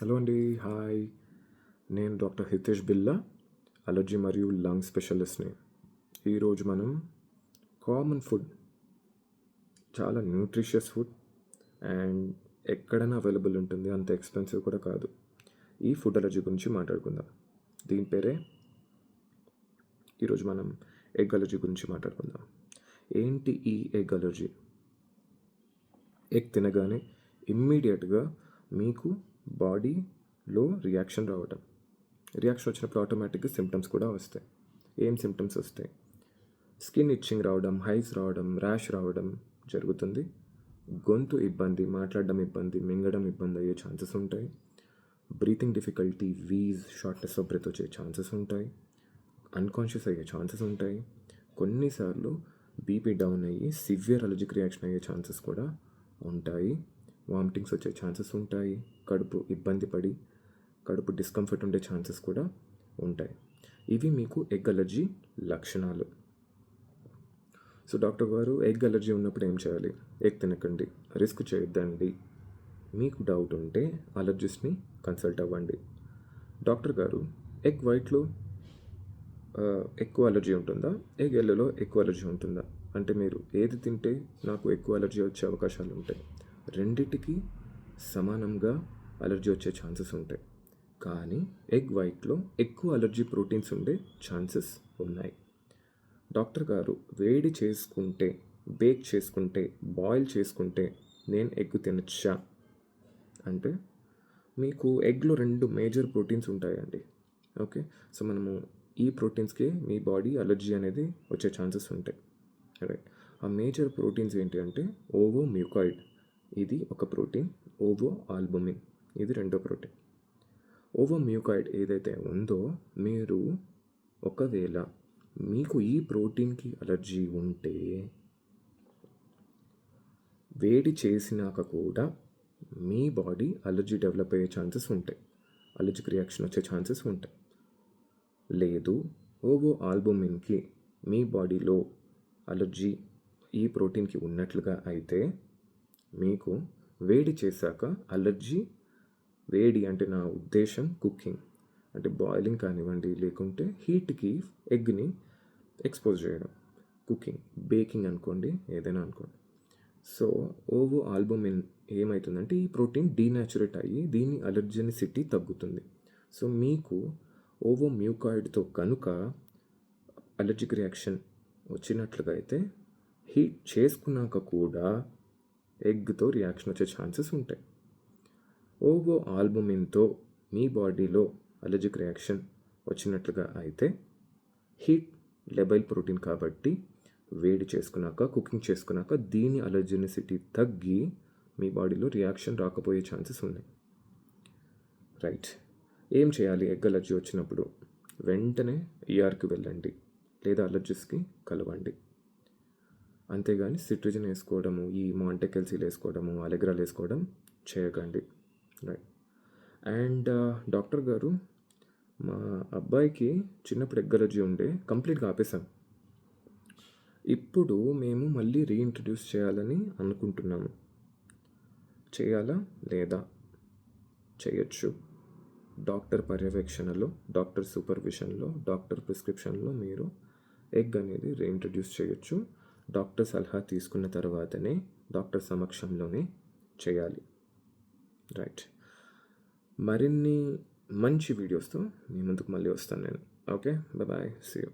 Hello అండి, hi. నేను doctor Hitesh బిల్లా, allergy మరియు లంగ్ స్పెషలిస్ట్ని. ఈరోజు మనం కామన్ ఫుడ్, చాలా న్యూట్రిషియస్ ఫుడ్ అండ్ ఎక్కడైనా అవైలబుల్ ఉంటుంది, అంత ఎక్స్పెన్సివ్ కూడా కాదు. ఈ ఫుడ్ అలర్జీ గురించి మాట్లాడుకుందాం. దీని పేరే ఈరోజు మనం ఎగ్ అలర్జీ గురించి మాట్లాడుకుందాం. ఏంటి ఈ ఎగ్ అలర్జీ? ఎగ్ తినగానే ఇమ్మీడియట్గా మీకు బాడీలో రియాక్షన్ రావటం. రియాక్షన్ వచ్చినప్పుడు ఆటోమేటిక్గా సిమ్టమ్స్ కూడా వస్తాయి. ఏం సిమ్టమ్స్ వస్తాయి? స్కిన్ ఇచ్చింగ్ రావడం, హైస్ రావడం, ర్యాష్ రావడం జరుగుతుంది. గొంతు ఇబ్బంది, మాట్లాడడం ఇబ్బంది, మింగడం ఇబ్బంది అయ్యే ఛాన్సెస్ ఉంటాయి. Breathing difficulty, wheeze, shortness of breath వచ్చే ఛాన్సెస్ ఉంటాయి. అన్కాన్షియస్ అయ్యే ఛాన్సెస్ ఉంటాయి. కొన్నిసార్లు బీపీ డౌన్ అయ్యి సివియర్ అలర్జిక్ రియాక్షన్ అయ్యే ఛాన్సెస్ కూడా ఉంటాయి. వామిటింగ్స్ వచ్చే ఛాన్సెస్ ఉంటాయి. కడుపు ఇబ్బంది పడి కడుపు డిస్కంఫర్ట్ ఉండే ఛాన్సెస్ కూడా ఉంటాయి. ఇవి మీకు ఎగ్ అలర్జీ లక్షణాలు. సో డాక్టర్ గారు, ఎగ్ అలర్జీ ఉన్నప్పుడు ఏం చేయాలి? ఎగ్ తినకండి, రిస్క్ చేయొద్దండి. మీకు డౌట్ ఉంటే అలర్జిస్ట్ని కన్సల్ట్ అవ్వండి. డాక్టర్ గారు, ఎగ్ వైట్లో ఎక్కువ అలర్జీ ఉంటుందా, ఎగ్ ఎల్లోలో ఎక్కువ అలర్జీ ఉంటుందా అంటే మీరు ఏది తింటే నాకు ఎక్కువ అలర్జీ వచ్చే అవకాశాలు ఉంటాయి? రెండిటికి సమానంగా అలర్జీ వచ్చే ఛాన్సెస్ ఉంటాయి. కానీ ఎగ్ వైట్లో ఎక్కువ అలర్జీ ప్రోటీన్స్ ఉండే ఛాన్సెస్ ఉన్నాయి. డాక్టర్ గారు, వేడి చేసుకుంటే, బేక్ చేసుకుంటే, బాయిల్ చేసుకుంటే నేను ఎగ్ తినచ్చా అంటే, మీకు ఎగ్లో 2 మేజర్ ప్రోటీన్స్ ఉంటాయండి. ఓకే, సో మనము ఈ ప్రోటీన్స్కి మీ బాడీ అలర్జీ అనేది వచ్చే ఛాన్సెస్ ఉంటాయి. రైట్. ఆ మేజర్ ప్రోటీన్స్ ఏంటి అంటే ఓవో మ్యూకాయిడ్, ఇది ఒక ప్రోటీన్. ఓవో ఆల్బుమిన్, ఇది రెండో ప్రోటీన్. ఓవో మ్యూకాయిడ్ ఏదైతే ఉందో, మీరు ఒకవేళ మీకు ఈ ప్రోటీన్కి అలర్జీ ఉంటే వేడి చేసినాక కూడా మీ బాడీ అలర్జీ డెవలప్ అయ్యే ఛాన్సెస్ ఉంటాయి, అలర్జిక్ రియాక్షన్ వచ్చే ఛాన్సెస్ ఉంటాయి. లేదు, ఓవో ఆల్బుమిన్కి మీ బాడీలో అలర్జీ ఈ ప్రోటీన్కి ఉన్నట్లుగా అయితే మీకు వేడి చేశాక అలర్జీ, వేడి అంటే నా ఉద్దేశం కుకింగ్ అంటే బాయిలింగ్ కానివ్వండి, లేకుంటే హీట్కి ఎగ్ని ఎక్స్పోజ్ చేయడం, కుకింగ్, బేకింగ్ అనుకోండి, ఏదైనా అనుకోండి. సో ఓవో ఆల్బుమిన్ ఏమవుతుందంటే ఈ ప్రోటీన్ డీనాచురేట్ అయ్యి దీని అలర్జెనిసిటీ తగ్గుతుంది. సో మీకు ఓవో మ్యూకాయిడ్తో కనుక అలర్జిక్ రియాక్షన్ వచ్చినట్లుగా అయితే హీట్ చేసుకున్నాక కూడా ఎగ్తో రియాక్షన్ వచ్చే ఛాన్సెస్ ఉంటాయి. ఓవో ఆల్బుమిన్తో మీ బాడీలో అలర్జిక్ రియాక్షన్ వచ్చినట్లుగా అయితే హీట్ లెబైల్ ప్రోటీన్ కాబట్టి వేడి చేసుకున్నాక, కుకింగ్ చేసుకున్నాక దీని అలర్జెనిసిటీ తగ్గి మీ బాడీలో రియాక్షన్ రాకపోయే ఛాన్సెస్ ఉన్నాయి. రైట్. ఏం చేయాలి ఎగ్ అలర్జీ వచ్చినప్పుడు? వెంటనే ఈఆర్కి వెళ్ళండి, లేదా అలర్జిస్ట్కి కలవండి. అంతేగాని సిట్రిజిన్ వేసుకోవడము, ఈ మాంటెకెల్సీలు వేసుకోవడము, అలెగ్రాలు వేసుకోవడం చేయకండి. రైట్. అండ్ డాక్టర్ గారు, మా అబ్బాయికి చిన్నప్పుడు ఎగ్ అలర్జీ ఉండే, కంప్లీట్గా ఆపేసాం. ఇప్పుడు మేము మళ్ళీ రీఇంట్రడ్యూస్ చేయాలని అనుకుంటున్నాము. చేయాలా లేదా? చేయొచ్చు. డాక్టర్ పర్యవేక్షణలో, డాక్టర్ సూపర్విజన్లో, డాక్టర్ ప్రిస్క్రిప్షన్లో మీరు ఎగ్ అనేది రీఇంట్రడ్యూస్ చేయొచ్చు. డాక్టర్ సలహా తీసుకున్న తర్వాతనే, డాక్టర్ సమక్షంలోనే చేయాలి. రైట్. మరిన్ని మంచి వీడియోస్తో మీ ముందుకు మళ్ళీ వస్తాను నేను. Okay, bye, see you.